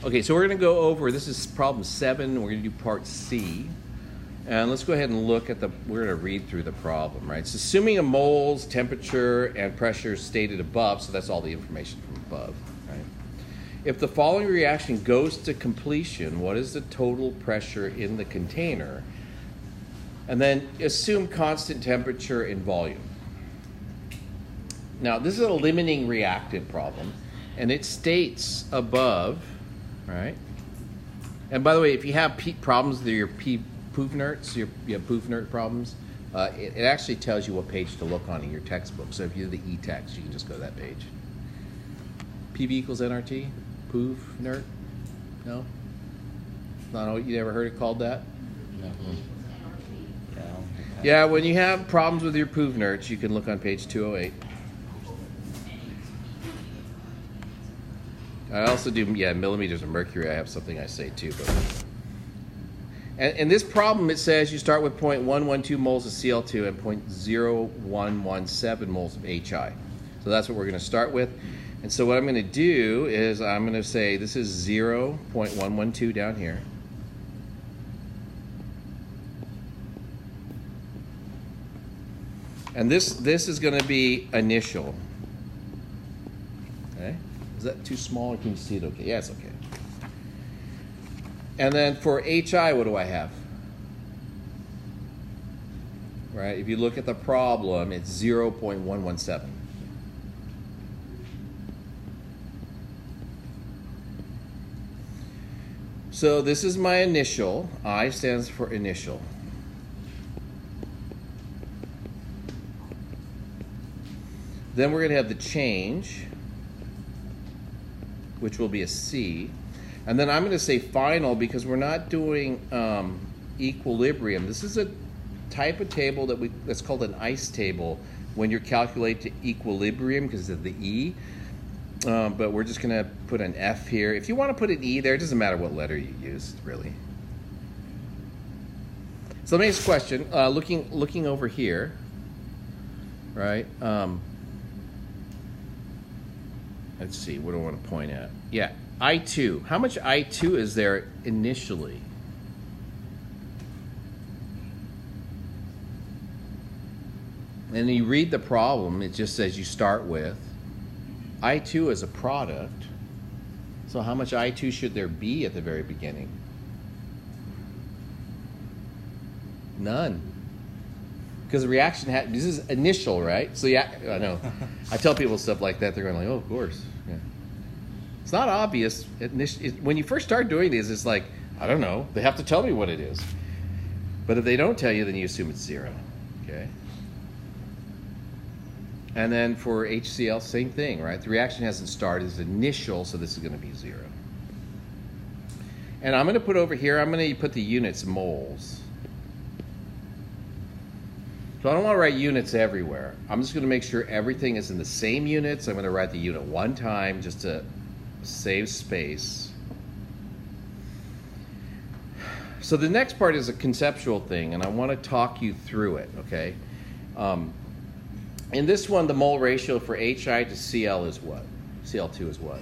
Okay, so we're going to go over, this is problem 7, we're going to do part C. And let's go ahead and look at we're going to read through the problem, right? It's assuming a mole's temperature and pressure is stated above, so that's all the information from above, right? If the following reaction goes to completion, what is the total pressure in the container? And then assume constant temperature and volume. Now, this is a limiting reactant problem, and it states above, right? And by the way, if you have problems with your Pufnerts, you have Pufnert problems, it actually tells you what page to look on in your textbook. So if you do the e-text, you can just go to that page. PV equals nRT? Pufnert? No? No, you never heard it called that? No. Yeah, when you have problems with your Pufnerts, you can look on page 208. I also do, millimeters of mercury. I have something I say too. But and this problem, it says you start with 0.112 moles of Cl2 and 0.0117 moles of HI. So that's what we're going to start with. And so what I'm going to do is I'm going to say this is 0.112 down here. And this is going to be initial. Okay? Is that too small or can you see it okay? Yeah, it's okay. And then for HI, what do I have? Right? If you look at the problem, it's 0.117. So this is my initial. I stands for initial. Then we're going to have the change, which will be a C. And then I'm going to say final because we're not doing equilibrium. This is a type of table that's called an ICE table when you're calculating equilibrium because of the E. But we're just going to put an F here. If you want to put an E there, it doesn't matter what letter you use, really. So let me ask a question. Looking over here, right? Let's see, what do I want to point at? Yeah, I2. How much I2 is there initially? And you read the problem, it just says you start with I2 is a product. So how much I2 should there be at the very beginning? None. Because the reaction, this is initial, right? So yeah, I know. I tell people stuff like that, they're going like, oh, of course. Yeah. It's not obvious. When you first start doing these, it's like, I don't know. They have to tell me what it is. But if they don't tell you, then you assume it's 0. Okay? And then for HCl, same thing, right? The reaction hasn't started. It's initial, so this is going to be 0. And I'm going to put over here, I'm going to put the units moles. So I don't want to write units everywhere. I'm just going to make sure everything is in the same units. I'm going to write the unit one time just to save space. So the next part is a conceptual thing, and I want to talk you through it, okay? In this one, the mole ratio for HI to Cl is what? Cl2 is what?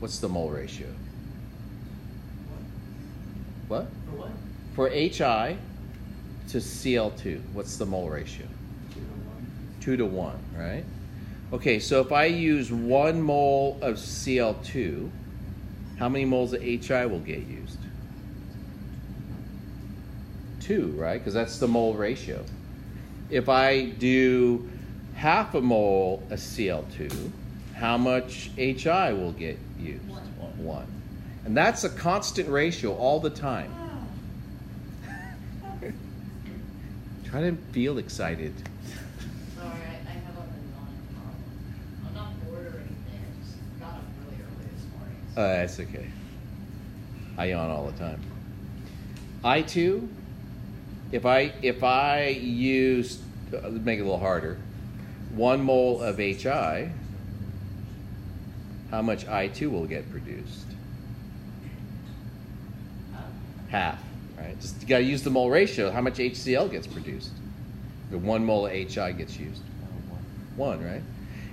What's the mole ratio? What? For what? For HI to Cl2, what's the mole ratio? 2 to 1, right? Okay, so if I use 1 mole of Cl2, how many moles of HI will get used? 2, right? Because that's the mole ratio. If I do half a mole of Cl2, how much HI will get used? 1. And that's a constant ratio all the time. Try to feel excited. Sorry, I have a non problem. I'm not bored or anything. I just got up really early this morning. So. That's okay. I yawn all the time. I2, if I use, let's make it a little harder, 1 mole of HI, how much I2 will get produced? Half. Right? Just you got to use the mole ratio. How much HCl gets produced? The 1 mole of HI gets used. 1, right?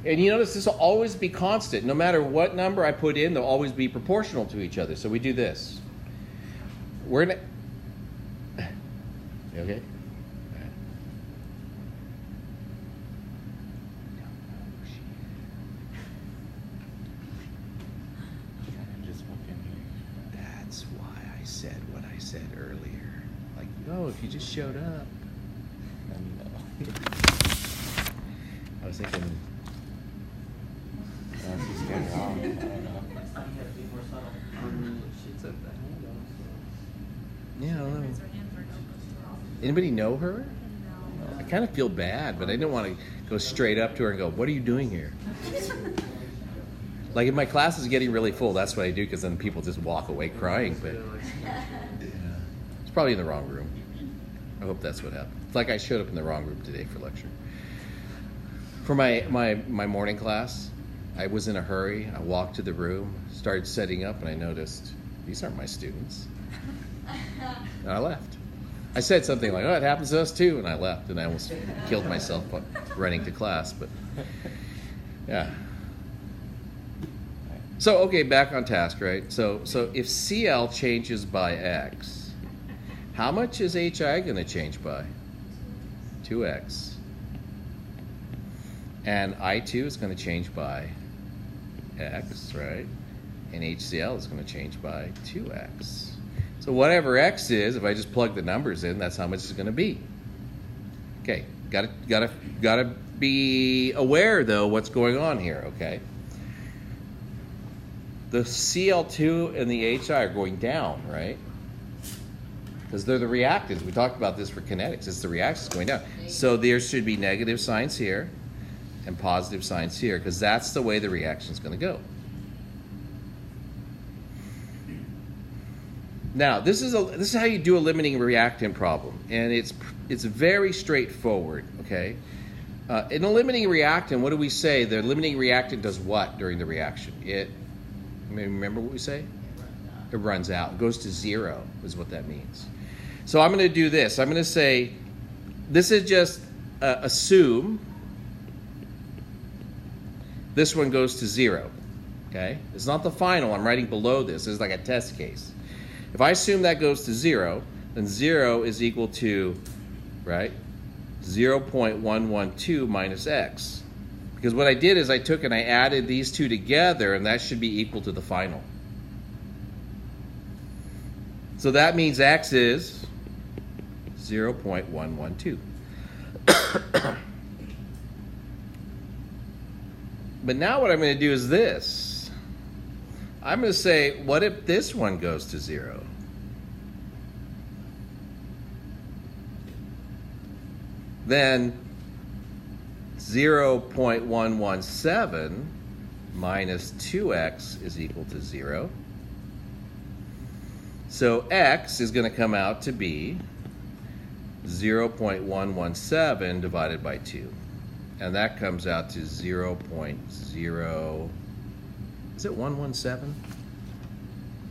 And you notice this will always be constant. No matter what number I put in, they'll always be proportional to each other. So we do this. We're going to... You okay? That's why I said what I said earlier. Like, oh, if you just showed up. Let me know. I was thinking... she's getting wrong. I don't know. Yeah, I don't know. Anybody know her? I kind of feel bad, but I didn't want to go straight up to her and go, "What are you doing here?" Like if my class is getting really full, that's what I do, because then people just walk away crying. But yeah. It's probably in the wrong room. I hope that's what happened. It's like I showed up in the wrong room today for lecture. For my morning class, I was in a hurry. I walked to the room, started setting up, and I noticed these aren't my students. And I left. I said something like, "Oh, it happens to us too," and I left, and I almost killed myself running to class. But yeah. So okay, back on task, right? So if CL changes by X, how much is HI going to change by? 2X. And I2 is going to change by X, right? And HCl is going to change by 2X. So whatever X is, if I just plug the numbers in, that's how much it's going to be. Okay, gotta be aware though what's going on here. Okay, the Cl2 and the HI are going down, right? Because they're the reactants. We talked about this for kinetics. It's the reactants going down. So there should be negative signs here and positive signs here, because that's the way the reaction is going to go. Now, this is how you do a limiting reactant problem, and it's very straightforward. Okay, in a limiting reactant, what do we say? The limiting reactant does what during the reaction? Remember what we say? It runs out. It goes to 0 is what that means. So I'm going to do this. I'm going to say this is just assume this one goes to 0. Okay, it's not the final. I'm writing below this. It's like a test case. If I assume that goes to 0, then 0 is equal to, right, 0.112 minus x. Because what I did is I took and I added these two together, and that should be equal to the final. So that means x is 0.112. But now what I'm going to do is this. I'm going to say, what if this one goes to 0? Then 0.117 minus 2x is equal to 0. So x is going to come out to be 0.117 divided by 2. And that comes out to 0.0... Is it 117?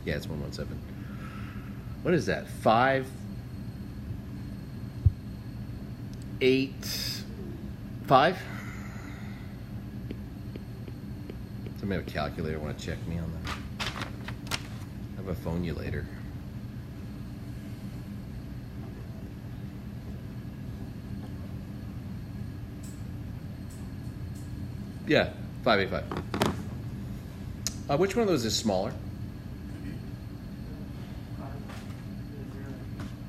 Yeah, it's 117. What is that? 5, 8, 5? Somebody have a calculator want to check me on that? I have a phone you later. Yeah, 585. Which one of those is smaller?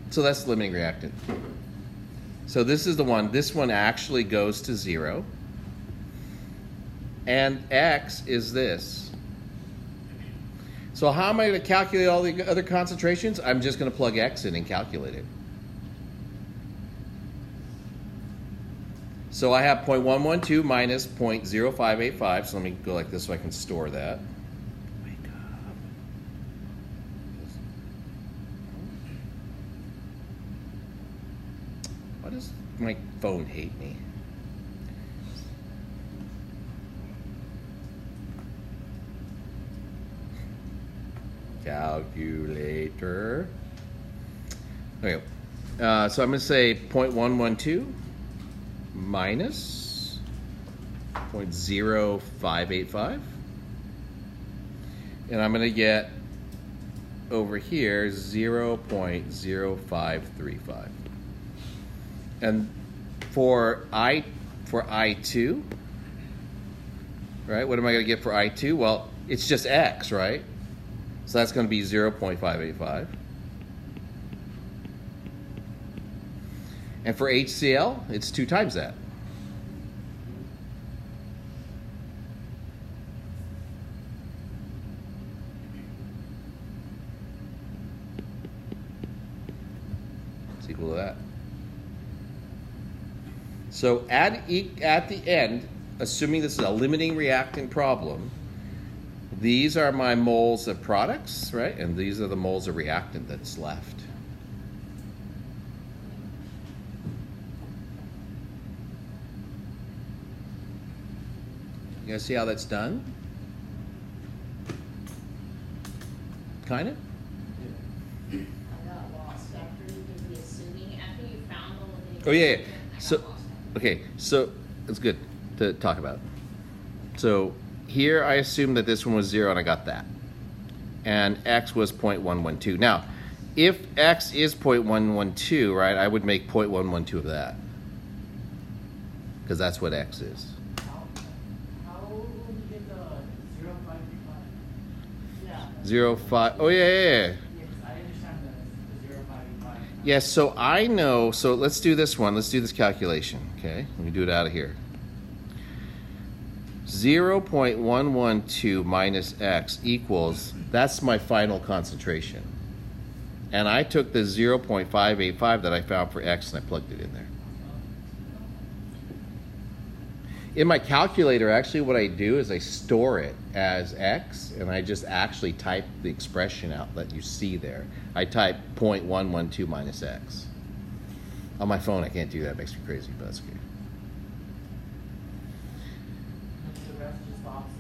So that's the limiting reactant. So this is the one. This one actually goes to 0. And x is this. So how am I going to calculate all the other concentrations? I'm just going to plug x in and calculate it. So I have 0.112 minus 0.0585. So let me go like this so I can store that. Why does my phone hate me? Calculator. Okay. So I'm going to say 0.112 minus 0.0585. And I'm going to get over here 0.0535. And for I2, right, what am I going to get for I2? Well, it's just X, right? So that's going to be 0.585. And for HCl, it's 2 times that. It's equal to that. So at the end, assuming this is a limiting reactant problem, these are my moles of products, right? And these are the moles of reactant that's left. You guys see how that's done? Kind of? I got lost after you did the assuming, after you found the limiting. Oh, yeah. I So, got lost. okay, so it's good to talk about. So here I assumed that this one was 0 and I got that. And X was 0.112. Now, if X is 0.112, right, I would make 0.112 of that. Because that's what X is. How will you get the 0.535? Yeah. 0.5, oh yeah. Yeah, because I understand the 0.535. Yes, so I know, so let's do this one. Let's do this calculation, okay? Let me do it out of here. 0.112 minus X equals, that's my final concentration. And I took the 0.585 that I found for X and I plugged it in there. In my calculator, actually what I do is I store it as X and I just actually type the expression out that you see there. I type 0.112 minus X. On my phone I can't do that, it makes me crazy, but that's good. The rest just opposite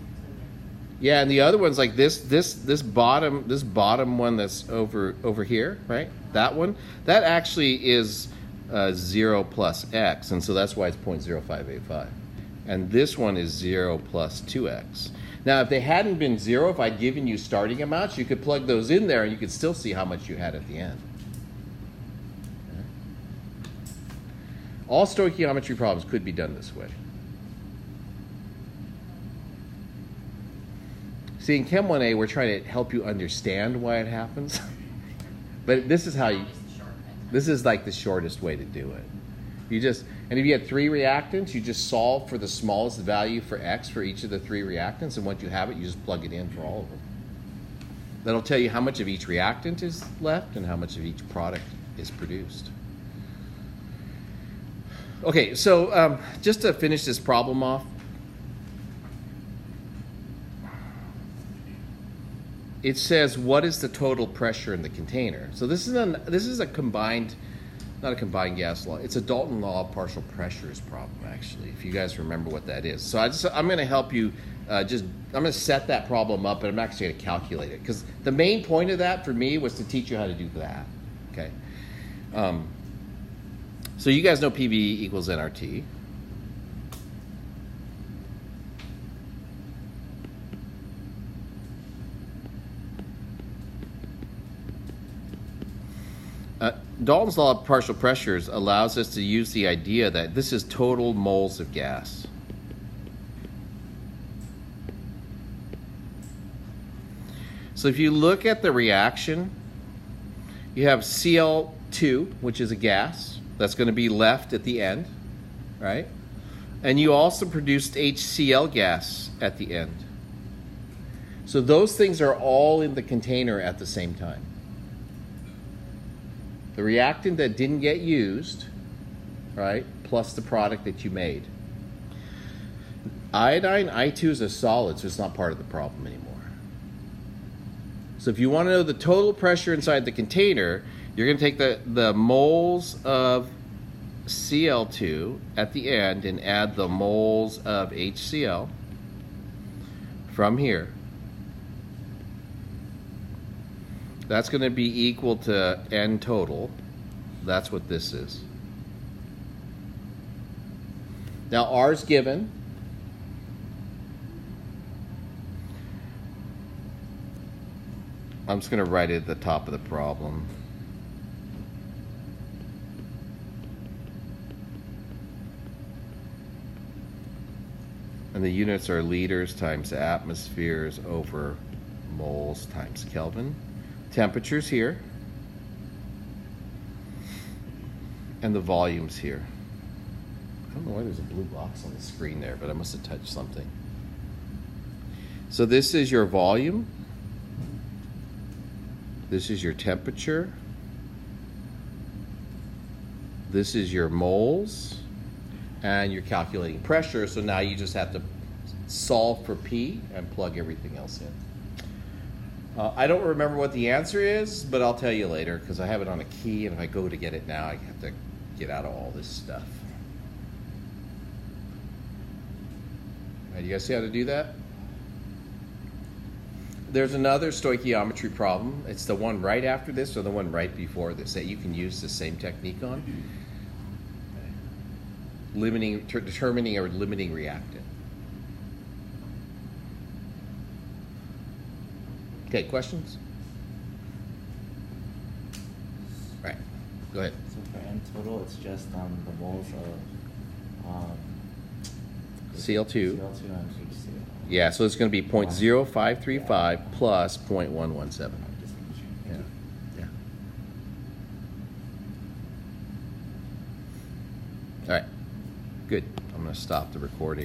to Yeah, and the other one's like this bottom one that's over here, right? That one, that actually is 0 plus X, and so that's why it's 0.0585. And this one is 0 plus 2X. Now, if they hadn't been 0, if I'd given you starting amounts, you could plug those in there and you could still see how much you had at the end. Okay. All stoichiometry problems could be done this way. See, in Chem 1A, we're trying to help you understand why it happens. But this is how you, this is like the shortest way to do it. You just, and if you had 3 reactants, you just solve for the smallest value for X for each of the 3 reactants, and once you have it, you just plug it in for all of them. That'll tell you how much of each reactant is left and how much of each product is produced. Okay, so just to finish this problem off, it says what is the total pressure in the container. So this is a combined, not a combined gas law. It's a Dalton law of partial pressures problem, actually, if you guys remember what that is. So I'm going to help you. I'm going to set that problem up, but I'm actually going to calculate it because the main point of that for me was to teach you how to do that. Okay. So you guys know PV equals nRT. Dalton's law of partial pressures allows us to use the idea that this is total moles of gas. So if you look at the reaction, you have Cl2, which is a gas that's going to be left at the end, right? And you also produced HCl gas at the end. So those things are all in the container at the same time. The reactant that didn't get used, right, plus the product that you made. Iodine, I2 is a solid, so it's not part of the problem anymore. So if you want to know the total pressure inside the container, you're going to take the moles of Cl2 at the end and add the moles of HCl from here. That's going to be equal to N total. That's what this is. Now R's given. I'm just going to write it at the top of the problem. And the units are liters times atmospheres over moles times Kelvin. Temperature's here. And the volume's here. I don't know why there's a blue box on the screen there, but I must have touched something. So this is your volume. This is your temperature. This is your moles. And you're calculating pressure, so now you just have to solve for P and plug everything else in. I don't remember what the answer is, but I'll tell you later because I have it on a key, and if I go to get it now, I have to get out of all this stuff. All right, you guys see how to do that? There's another stoichiometry problem. It's the one right after this or the one right before this that you can use the same technique on. Determining a limiting reactant. Okay, questions? All right, go ahead. So for N total, it's just the moles of Cl2. Cl2 and HCl. Yeah, so it's going to be 0.0535 plus 0.117. Just making sure. Yeah. Yeah. All right. Good. I'm going to stop the recording.